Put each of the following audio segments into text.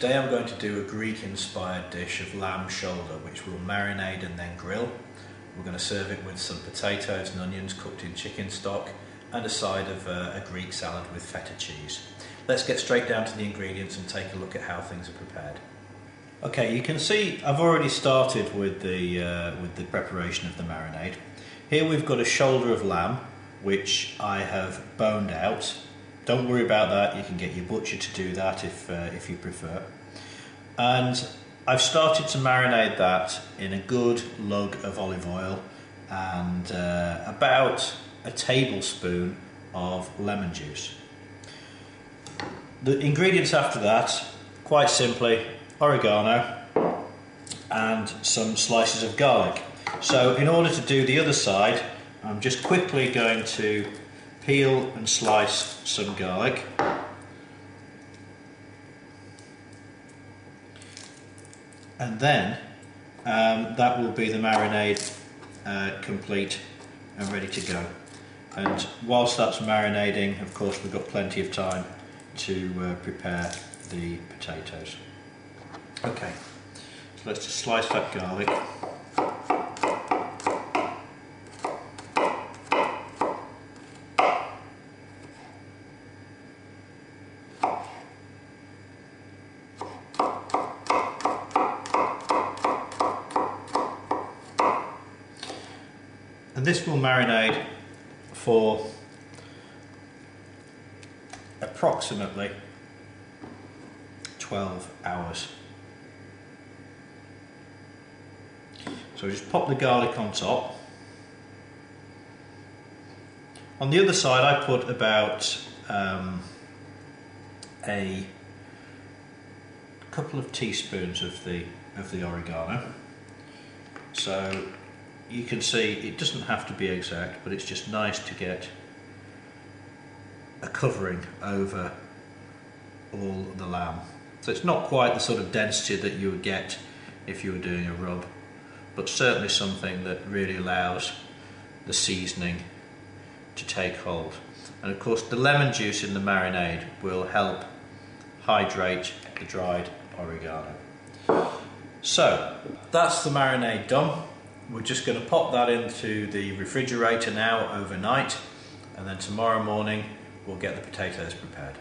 Today I'm going to do a Greek-inspired dish of lamb shoulder, which we'll marinade and then grill. We're going to serve it with some potatoes and onions cooked in chicken stock and a side of a Greek salad with feta cheese. Let's get straight down to the ingredients and take a look at how things are prepared. Okay, you can see I've already started with the preparation of the marinade. Here we've got a shoulder of lamb, which I have boned out. Don't worry about that, you can get your butcher to do that if you prefer. And I've started to marinate that in a good lug of olive oil and about a tablespoon of lemon juice. The ingredients after that, quite simply, oregano and some slices of garlic. So in order to do the other side, I'm just quickly going to peel and slice some garlic. And then that will be the marinade complete and ready to go. And whilst that's marinating, of course, we've got plenty of time to prepare the potatoes. Okay, so let's just slice that garlic. And this will marinate for approximately 12 hours. So just pop the garlic on top. On the other side I put about a couple of teaspoons of the oregano. So you can see it doesn't have to be exact, but it's just nice to get a covering over all the lamb. So it's not quite the sort of density that you would get if you were doing a rub, but certainly something that really allows the seasoning to take hold. And of course the lemon juice in the marinade will help hydrate the dried oregano. So that's the marinade done. We're just going to pop that into the refrigerator now overnight, and then tomorrow morning we'll get the potatoes prepared.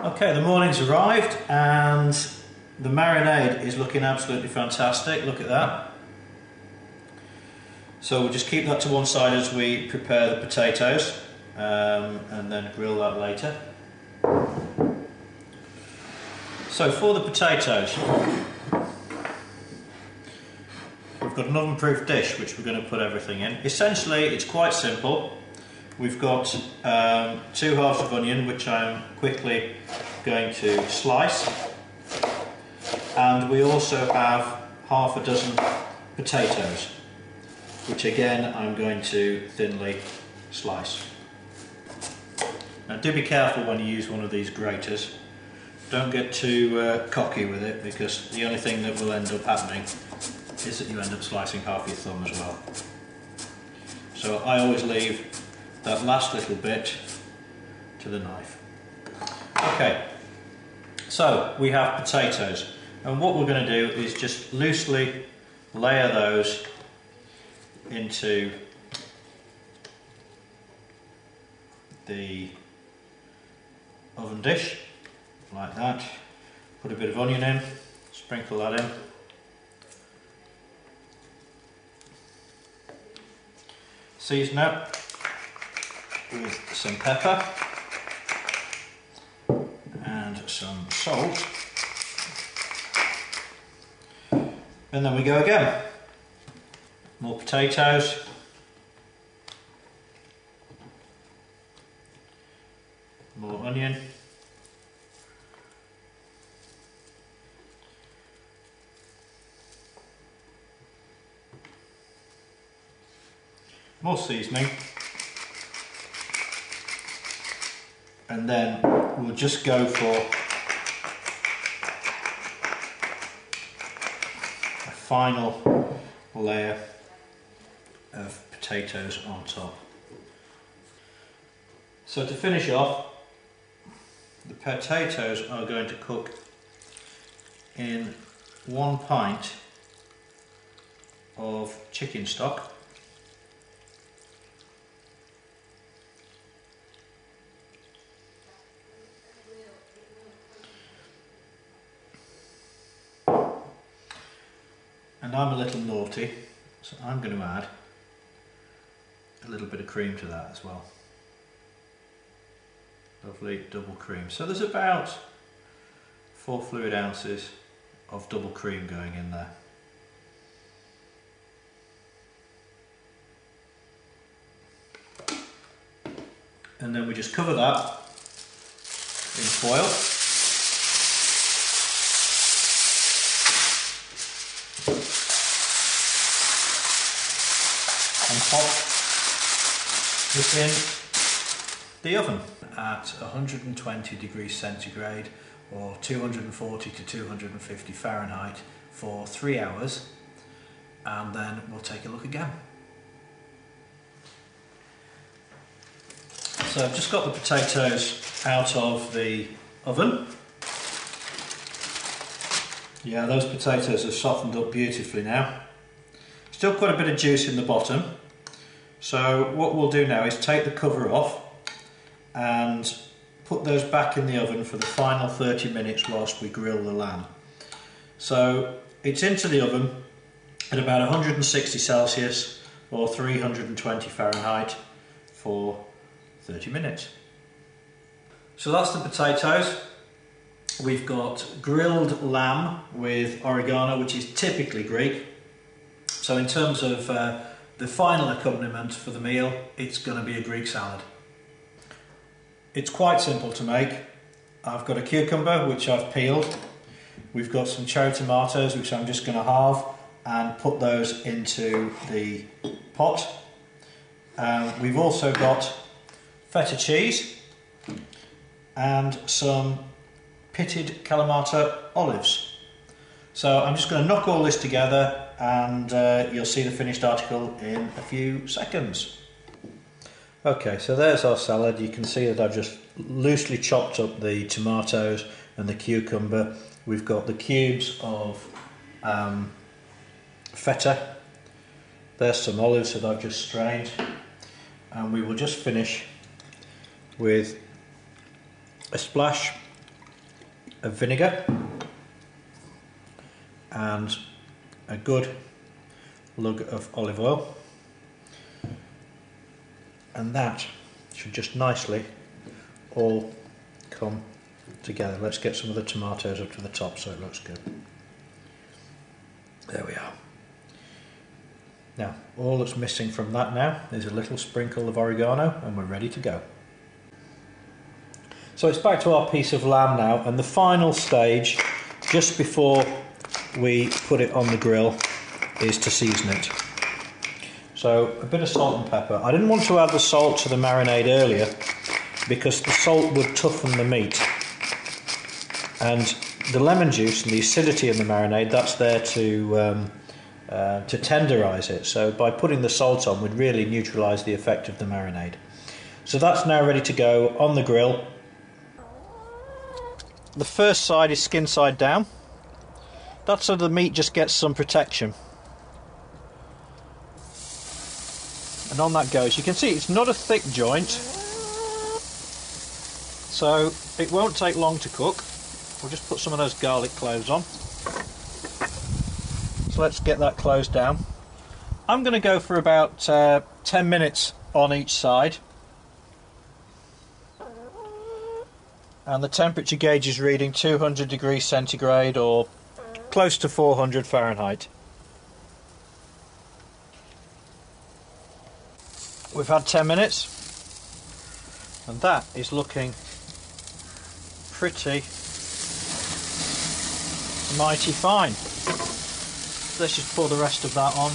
Okay, the morning's arrived and the marinade is looking absolutely fantastic. Look at that. So we'll just keep that to one side as we prepare the potatoes and then grill that later. So for the potatoes, we've got an oven-proof dish which we're going to put everything in. Essentially it's quite simple. We've got 2 halves of onion which I'm quickly going to slice, and we also have half a dozen potatoes which again I'm going to thinly slice. Now do be careful when you use one of these graters. Don't get too cocky with it, because the only thing that will end up happening is that you end up slicing half your thumb as well. So I always leave that last little bit to the knife. Okay, so we have potatoes, and what we're going to do is just loosely layer those into the oven dish like that. Put a bit of onion in, sprinkle that in. Season it with some pepper and some salt, and then we go again. More potatoes, more onion, more seasoning, and then we'll just go for a final layer of potatoes on top. So to finish off, the potatoes are going to cook in 1 pint of chicken stock. And I'm a little naughty, so I'm going to add a little bit of cream to that as well. Lovely double cream. So there's about 4 fluid ounces of double cream going in there. And then we just cover that in foil. And pop this in the oven at 120 degrees centigrade or 240 to 250 Fahrenheit for 3 hours, and then we'll take a look again. So I've just got the potatoes out of the oven. Yeah, those potatoes have softened up beautifully now. Still quite a bit of juice in the bottom. So what we'll do now is take the cover off and put those back in the oven for the final 30 minutes whilst we grill the lamb. So it's into the oven at about 160 Celsius or 320 Fahrenheit for 30 minutes. So that's the potatoes. We've got grilled lamb with oregano, which is typically Greek. So in terms of the final accompaniment for the meal, it's going to be a Greek salad. It's quite simple to make. I've got a cucumber which I've peeled. We've got some cherry tomatoes which I'm just going to halve and put those into the pot. We've also got feta cheese and some pitted Kalamata olives. So I'm just going to knock all this together and you'll see the finished article in a few seconds. Okay, so there's our salad. You can see that I've just loosely chopped up the tomatoes and the cucumber. We've got the cubes of feta. There's some olives that I've just strained, and we will just finish with a splash of vinegar and a good lug of olive oil, and that should just nicely all come together. Let's get some of the tomatoes up to the top so it looks good. There we are. Now all that's missing from that now is a little sprinkle of oregano, and we're ready to go. So it's back to our piece of lamb now, and the final stage just before we put it on the grill is to season it. So a bit of salt and pepper. I didn't want to add the salt to the marinade earlier because the salt would toughen the meat, and the lemon juice and the acidity in the marinade, that's there to tenderise it. So by putting the salt on would really neutralise the effect of the marinade. So that's now ready to go on the grill. The first side is skin side down. That's so the meat just gets some protection. And on that goes. You can see it's not a thick joint, so it won't take long to cook. We'll just put some of those garlic cloves on. So let's get that closed down. I'm going to go for about 10 minutes on each side. And the temperature gauge is reading 200 degrees centigrade or close to 400 Fahrenheit. We've had 10 minutes and that is looking pretty mighty fine. Let's just pour the rest of that on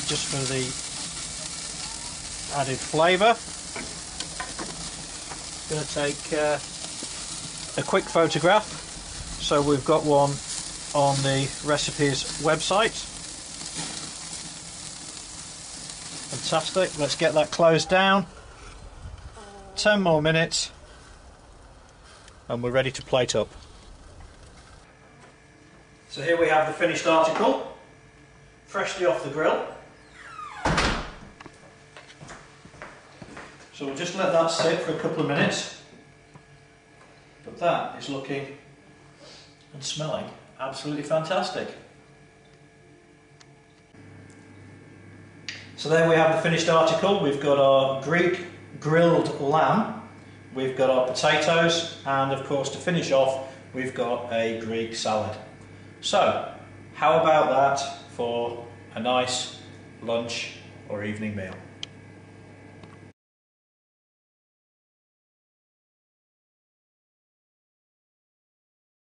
just for the added flavour. Going to take a quick photograph, so we've got one on the recipes website. Fantastic. Let's get that closed down. 10 more minutes and we're ready to plate up. So here we have the finished article, freshly off the grill. So we'll just let that sit for a couple of minutes. But that is looking and smelling absolutely fantastic. So there we have the finished article. We've got our Greek grilled lamb, we've got our potatoes, and of course to finish off we've got a Greek salad. So how about that for a nice lunch or evening meal?